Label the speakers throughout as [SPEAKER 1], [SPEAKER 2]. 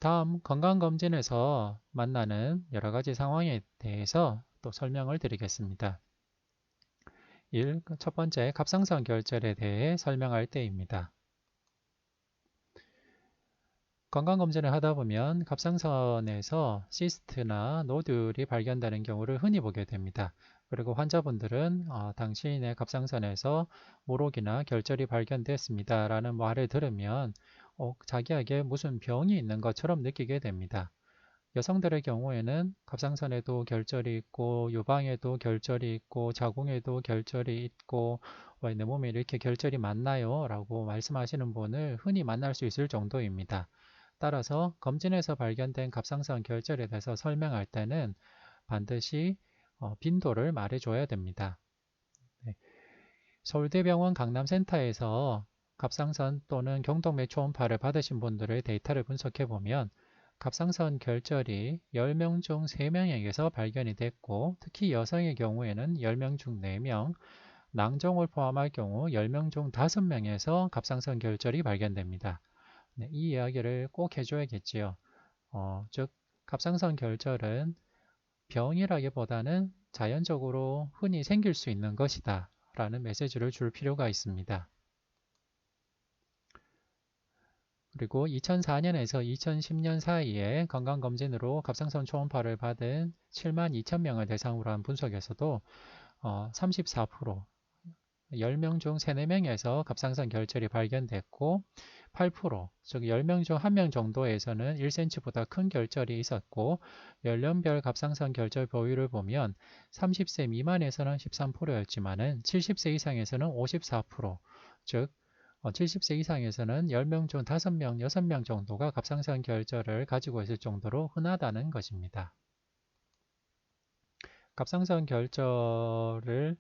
[SPEAKER 1] 다음 건강검진에서 만나는 여러 가지 상황에 대해서 또 설명을 드리겠습니다. 첫 번째, 갑상선 결절에 대해 설명할 때입니다. 건강검진을 하다 보면 갑상선에서 시스트나 노듈이 발견되는 경우를 흔히 보게 됩니다. 그리고 환자분들은 당신의 갑상선에서 모록이나 결절이 발견됐습니다 라는 말을 들으면 자기에게 무슨 병이 있는 것처럼 느끼게 됩니다. 여성들의 경우에는 갑상선에도 결절이 있고 유방에도 결절이 있고 자궁에도 결절이 있고 왜 내 몸에 이렇게 결절이 많나요? 라고 말씀하시는 분을 흔히 만날 수 있을 정도입니다. 따라서 검진에서 발견된 갑상선 결절에 대해서 설명할 때는 반드시 빈도를 말해줘야 됩니다. 네. 서울대병원 강남센터에서 갑상선 또는 경동맥 초음파를 받으신 분들의 데이터를 분석해 보면 갑상선 결절이 10명 중 3명에게서 발견이 됐고 특히 여성의 경우에는 10명 중 4명, 낭종을 포함할 경우 10명 중 5명에서 갑상선 결절이 발견됩니다. 네, 이 이야기를 꼭 해줘야겠지요. 즉 갑상선 결절은 병이라기보다는 자연적으로 흔히 생길 수 있는 것이다 라는 메시지를 줄 필요가 있습니다. 그리고 2004년에서 2010년 사이에 건강검진으로 갑상선 초음파를 받은 7만 2천 명을 대상으로 한 분석에서도 34%, 10명 중 3, 4명에서 갑상선 결절이 발견됐고 8%, 즉 10명 중 1명 정도에서는 1cm보다 큰 결절이 있었고 연령별 갑상선 결절 보유를 보면 30세 미만에서는 13%였지만 70세 이상에서는 54%, 즉 70세 이상에서는 10명 중 5명, 6명 정도가 갑상선 결절을 가지고 있을 정도로 흔하다는 것입니다. 갑상선 결절을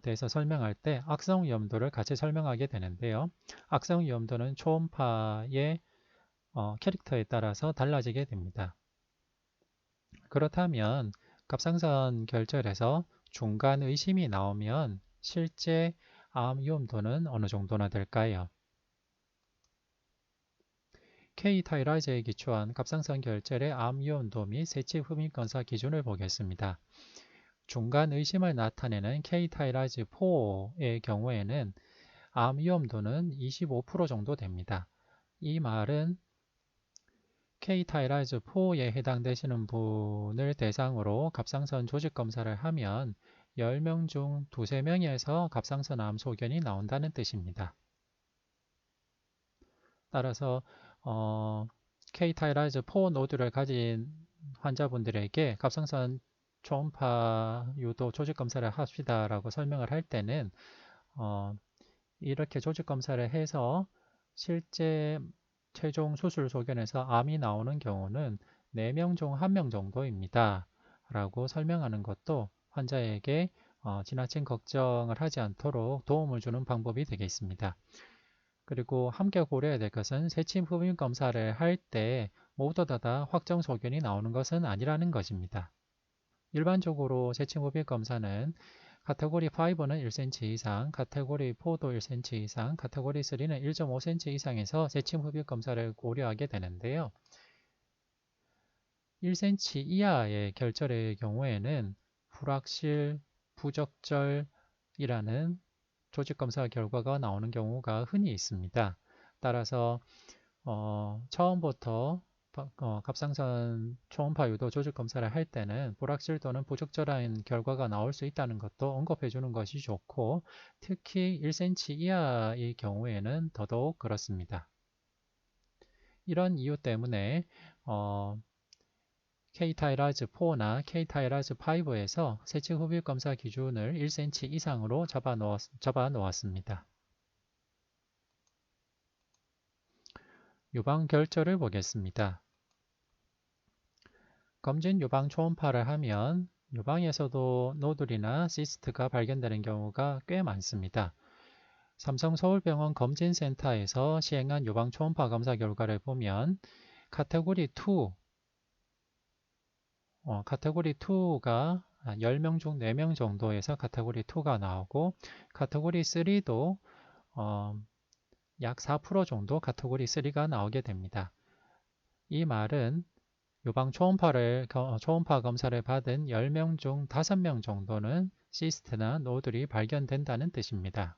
[SPEAKER 1] 대해서 설명할 때 악성 위험도를 같이 설명하게 되는데요. 악성 위험도는 초음파의 캐릭터에 따라서 달라지게 됩니다. 그렇다면 갑상선 결절에서 중간 의심이 나오면 실제 암 위험도는 어느 정도나 될까요? K-타이라이즈에 기초한 갑상선 결절의 암 위험도 및 세치 흡입 검사 기준을 보겠습니다. 중간 의심을 나타내는 K-타이라이즈4의 경우에는 암 위험도는 25% 정도 됩니다. 이 말은 K-타이라이즈4에 해당되시는 분을 대상으로 갑상선 조직 검사를 하면 10명 중 2, 3명에서 갑상선 암 소견이 나온다는 뜻입니다. 따라서 K-타이라이즈4 노드를 가진 환자분들에게 갑상선 초음파 유도 조직 검사를 합시다라고 설명을 할 때는 이렇게 조직 검사를 해서 실제 최종 수술 소견에서 암이 나오는 경우는 4명 중 1명 정도입니다. 라고 설명하는 것도 환자에게 지나친 걱정을 하지 않도록 도움을 주는 방법이 되겠습니다. 그리고 함께 고려해야 될 것은 세침 흡입 검사를 할 때 모두 다 확정 소견이 나오는 것은 아니라는 것입니다. 일반적으로 세침 흡입 검사는 카테고리 5는 1cm 이상, 카테고리 4도 1cm 이상, 카테고리 3는 1.5cm 이상에서 세침 흡입 검사를 고려하게 되는데요. 1cm 이하의 결절의 경우에는 불확실, 부적절이라는 조직검사 결과가 나오는 경우가 흔히 있습니다. 따라서 처음부터 갑상선 초음파 유도 조직 검사를 할 때는 불확실 또는 부적절한 결과가 나올 수 있다는 것도 언급해 주는 것이 좋고 특히 1cm 이하의 경우에는 더더욱 그렇습니다. 이런 이유 때문에 K-타이라이즈4나 K-타이라이즈5에서 세치 흡입 검사 기준을 1cm 이상으로 잡아 놓았습니다. 유방 결절을 보겠습니다. 검진 유방 초음파를 하면 유방에서도 노듈이나 시스트가 발견되는 경우가 꽤 많습니다. 삼성서울병원 검진센터에서 시행한 유방 초음파 검사 결과를 보면 카테고리 2가 10명 중 4명 정도에서 카테고리 2가 나오고 카테고리 3도 약 4% 정도 카테고리 3가 나오게 됩니다. 이 말은 초음파 검사를 받은 10명 중 5명 정도는 시스트나 노들이 발견된다는 뜻입니다.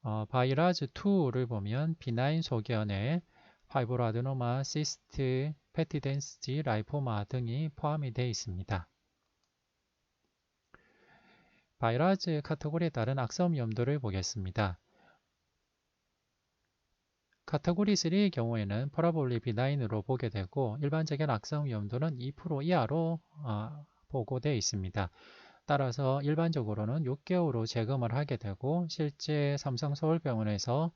[SPEAKER 1] 바이라즈2를 보면 비나인 소견에 파이브로아데노마, 시스트, 패티덴시티, 라이포마 등이 포함이 되어 있습니다. 바이라즈 카테고리에 따른 악성 위험도를 보겠습니다. 카테고리 3의 경우에는 프라볼리 비나인으로 보게 되고 일반적인 악성 위험도는 2% 이하로 보고되어 있습니다. 따라서 일반적으로는 6개월 후 재검을 하게 되고 실제 삼성서울병원에서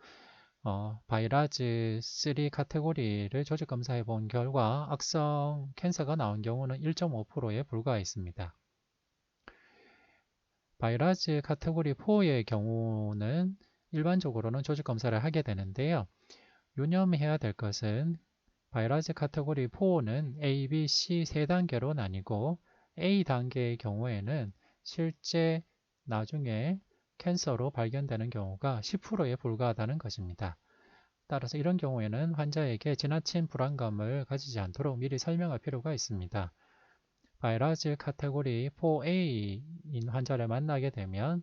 [SPEAKER 1] 바이라즈 3 카테고리를 조직검사해 본 결과 악성 캔서가 나온 경우는 1.5%에 불과했습니다. 바이라즈 카테고리 4의 경우는 일반적으로는 조직검사를 하게 되는데요. 유념해야 될 것은 바이라즈 카테고리 4는 A, B, C 3단계로 나뉘고 A 단계의 경우에는 실제 나중에 캔서로 발견되는 경우가 10%에 불과하다는 것입니다. 따라서 이런 경우에는 환자에게 지나친 불안감을 가지지 않도록 미리 설명할 필요가 있습니다. 바이라즈 카테고리 4A인 환자를 만나게 되면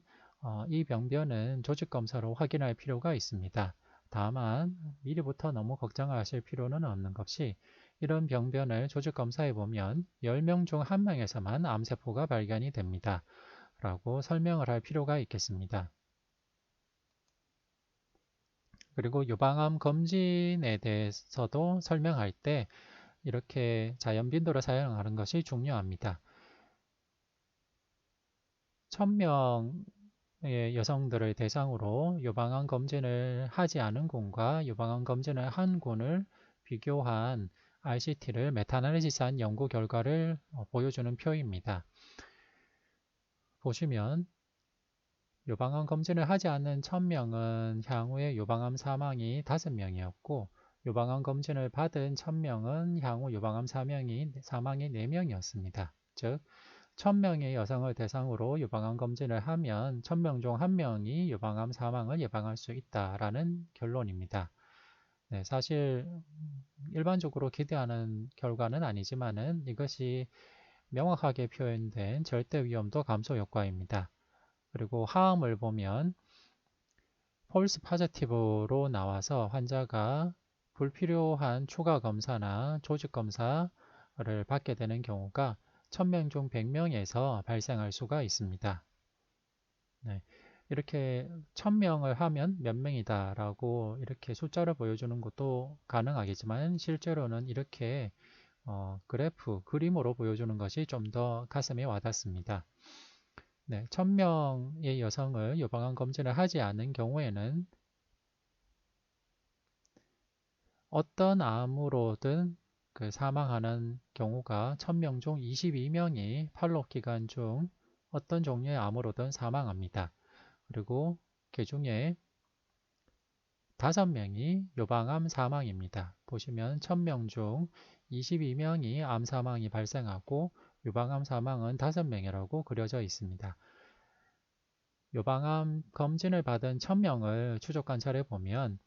[SPEAKER 1] 이 병변은 조직검사로 확인할 필요가 있습니다. 다만 미리부터 너무 걱정하실 필요는 없는 것이 이런 병변을 조직검사해 보면 10명 중 1명에서만 암세포가 발견이 됩니다. 라고 설명을 할 필요가 있겠습니다. 그리고 유방암 검진에 대해서도 설명할 때 이렇게 자연빈도를 사용하는 것이 중요합니다. 1000명의 여성들을 대상으로 유방암 검진을 하지 않은 군과 유방암 검진을 한 군을 비교한 RCT를 메타아날리시스한 연구 결과를 보여주는 표입니다. 보시면 유방암 검진을 하지 않는 1000명은 향후에 유방암 사망이 5명이었고 유방암 검진을 받은 1000명은 향후 유방암 사망이 4명이었습니다. 즉 1000명의 여성을 대상으로 유방암 검진을 하면 1000명 중 1명이 유방암 사망을 예방할 수 있다라는 결론입니다. 네, 사실 일반적으로 기대하는 결과는 아니지만은 이것이 명확하게 표현된 절대 위험도 감소 효과입니다. 그리고 하음을 보면 폴스 파지티브로 나와서 환자가 불필요한 추가 검사나 조직 검사를 받게 되는 경우가 1000명 중 100명에서 발생할 수가 있습니다. 네, 이렇게 1000명을 하면 몇 명이다 라고 이렇게 숫자를 보여주는 것도 가능하겠지만 실제로는 이렇게 그래프, 그림으로 보여주는 것이 좀 더 가슴에 와닿습니다. 네, 1000명의 여성을 유방암 검진을 하지 않은 경우에는 어떤 암으로든 사망하는 경우가 1000명 중 22명이 팔로우 기간 중 어떤 종류의 암으로든 사망합니다. 그리고 그 중에 5명이 유방암 사망입니다. 보시면 1000명 중 22명이 암 사망이 발생하고 유방암 사망은 5명이라고 그려져 있습니다. 유방암 검진을 받은 1000명을 추적 관찰해 보면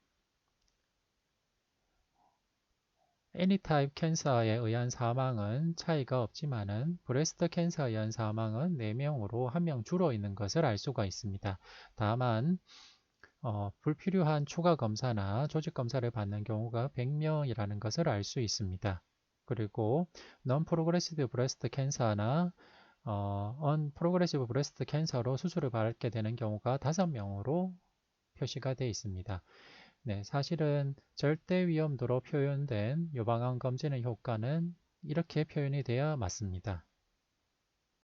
[SPEAKER 1] 애니타입 캔서에 의한 사망은 차이가 없지만은 브레스트 캔서에 의한 사망은 4명으로 1명 줄어 있는 것을 알 수가 있습니다. 다만 불필요한 추가 검사나 조직 검사를 받는 경우가 100명이라는 것을 알 수 있습니다. 그리고 non-progressive breast cancer나 unprogressive breast cancer로 수술을 받게 되는 경우가 5명으로 표시가 되어 있습니다. 네, 사실은 절대 위험도로 표현된 유방암 검진의 효과는 이렇게 표현이 되어 맞습니다.